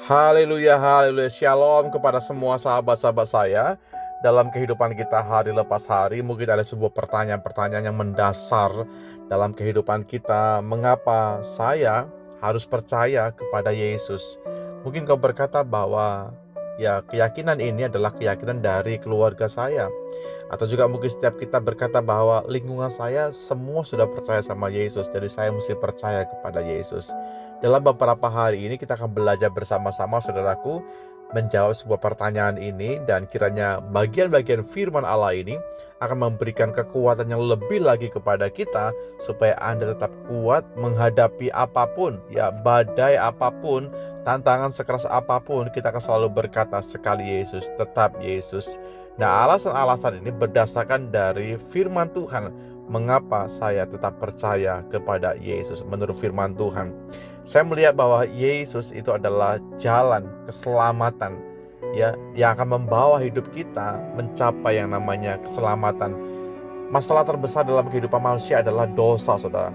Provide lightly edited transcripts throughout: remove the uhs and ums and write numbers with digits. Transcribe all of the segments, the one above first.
Haleluya, haleluya, shalom kepada semua sahabat-sahabat saya. Dalam kehidupan kita hari lepas hari, mungkin ada sebuah pertanyaan-pertanyaan yang mendasar dalam kehidupan kita. Mengapa saya harus percaya kepada Yesus? Mungkin kau berkata bahwa keyakinan ini adalah keyakinan dari keluarga saya. Atau juga mungkin setiap kita berkata bahwa lingkungan saya semua sudah percaya sama Yesus, jadi saya mesti percaya kepada Yesus. Dalam beberapa hari ini kita akan belajar bersama-sama, saudaraku, menjawab sebuah pertanyaan ini, dan kiranya bagian-bagian firman Allah ini akan memberikan kekuatan yang lebih lagi kepada kita supaya Anda tetap kuat menghadapi apapun, badai apapun, tantangan sekeras apapun. Kita akan selalu berkata sekali Yesus, tetap Yesus. Nah, alasan-alasan ini berdasarkan dari firman Tuhan. Mengapa saya tetap percaya kepada Yesus? Menurut firman Tuhan, saya melihat bahwa Yesus itu adalah jalan keselamatan, yang akan membawa hidup kita mencapai yang namanya keselamatan. Masalah terbesar dalam kehidupan manusia adalah dosa, saudara.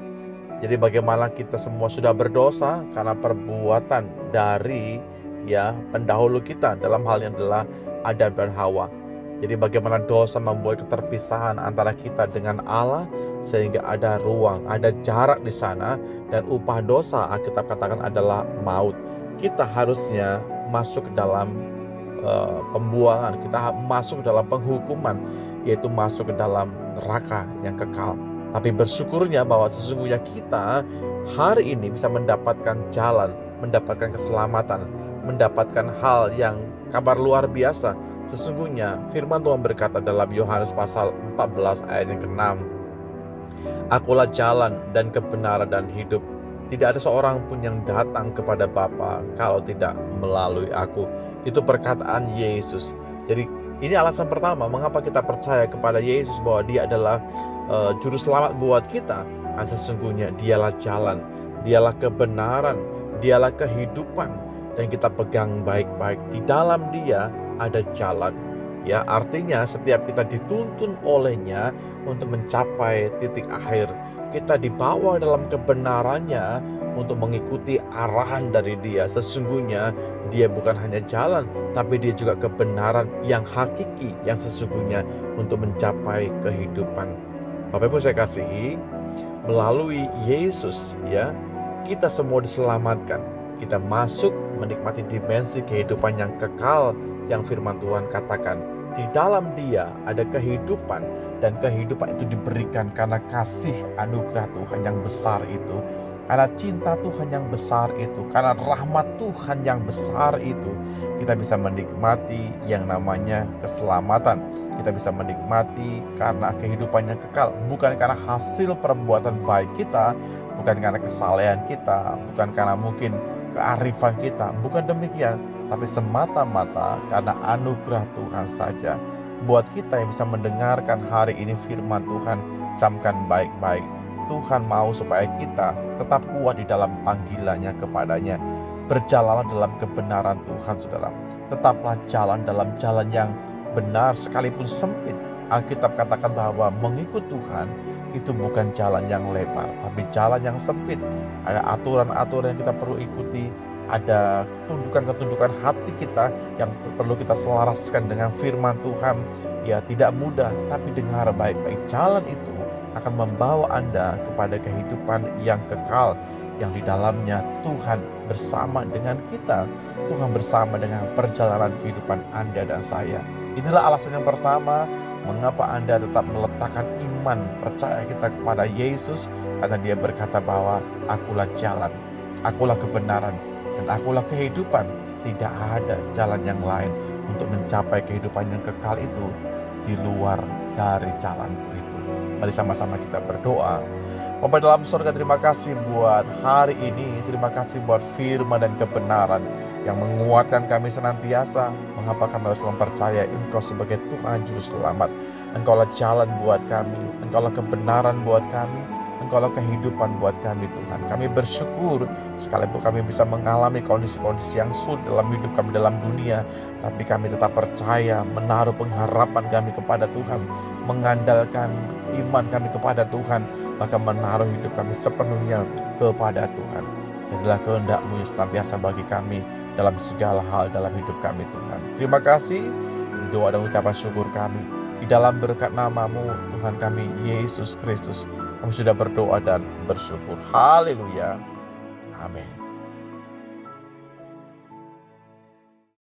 Jadi bagaimana kita semua sudah berdosa karena perbuatan dari pendahulu kita, dalam hal yang adalah Adam dan Hawa. Jadi bagaimana dosa membuat keterpisahan antara kita dengan Allah, sehingga ada ruang, ada jarak di sana, dan upah dosa Alkitab katakan adalah maut. Kita harusnya masuk ke dalam pembuangan, kita masuk ke dalam penghukuman, yaitu masuk ke dalam neraka yang kekal. Tapi bersyukurnya bahwa sesungguhnya kita hari ini bisa mendapatkan jalan, mendapatkan keselamatan, mendapatkan hal yang kabar luar biasa. Sesungguhnya firman Tuhan berkata dalam Yohanes pasal 14 ayat yang ke-6, Akulah jalan dan kebenaran dan hidup. Tidak ada seorang pun yang datang kepada Bapa kalau tidak melalui aku. Itu perkataan Yesus. Jadi ini alasan pertama mengapa kita percaya kepada Yesus, bahwa dia adalah juru selamat buat kita. Nah, sesungguhnya dialah jalan, dialah kebenaran, dialah kehidupan, dan kita pegang baik-baik. Di dalam dia ada jalan. Artinya setiap kita dituntun olehnya untuk mencapai titik akhir. Kita dibawa dalam kebenarannya untuk mengikuti arahan dari dia. Sesungguhnya dia bukan hanya jalan, tapi dia juga kebenaran yang hakiki, yang sesungguhnya untuk mencapai kehidupan. Bapak Ibu saya kasihi, melalui Yesus kita semua diselamatkan. Kita masuk menikmati dimensi kehidupan yang kekal, yang firman Tuhan katakan di dalam dia ada kehidupan, dan kehidupan itu diberikan karena kasih anugerah Tuhan yang besar itu, karena cinta Tuhan yang besar itu, karena rahmat Tuhan yang besar itu. Kita bisa menikmati yang namanya keselamatan. Kita bisa menikmati karena kehidupan yang kekal, bukan karena hasil perbuatan baik kita, bukan karena kesalehan kita, bukan karena mungkin kearifan kita, bukan demikian, tapi semata-mata karena anugerah Tuhan saja. Buat kita yang bisa mendengarkan hari ini firman Tuhan, camkan baik-baik. Tuhan mau supaya kita tetap kuat di dalam panggilannya kepadanya. Berjalanlah dalam kebenaran Tuhan, saudara. Tetaplah jalan dalam jalan yang benar sekalipun sempit. Alkitab katakan bahwa mengikut Tuhan itu bukan jalan yang lebar, tapi jalan yang sempit. Ada aturan-aturan yang kita perlu ikuti, ada ketundukan-ketundukan hati kita yang perlu kita selaraskan dengan firman Tuhan. Tidak mudah, tapi dengar baik-baik. Jalan itu akan membawa Anda kepada kehidupan yang kekal, yang di dalamnya Tuhan bersama dengan kita. Tuhan bersama dengan perjalanan kehidupan Anda dan saya. Inilah alasan yang pertama mengapa Anda tetap meletakkan iman, percaya kita kepada Yesus, karena dia berkata bahwa akulah jalan, akulah kebenaran, dan akulah kehidupan. Tidak ada jalan yang lain untuk mencapai kehidupan yang kekal itu di luar dari jalanku itu. Mari sama-sama kita berdoa. Bapa dalam surga, terima kasih buat hari ini. Terima kasih buat firman dan kebenaran yang menguatkan kami senantiasa. Mengapa kami harus mempercayai Engkau sebagai Tuhan Juru Selamat. Engkaulah jalan buat kami, Engkaulah kebenaran buat kami, Engkaulah kehidupan buat kami, Tuhan. Kami bersyukur sekalipun kami bisa mengalami kondisi-kondisi yang sulit dalam hidup kami dalam dunia, tapi kami tetap percaya, menaruh pengharapan kami kepada Tuhan, mengandalkan iman kami kepada Tuhan, maka menaruh hidup kami sepenuhnya kepada Tuhan. Jadilah kehendak-Mu yang senantiasa bagi kami dalam segala hal dalam hidup kami Tuhan. Terima kasih. Ini doa dan ucapan syukur kami. Di dalam berkat nama-Mu Tuhan kami Yesus Kristus, kami sudah berdoa dan bersyukur. Haleluya. Amin.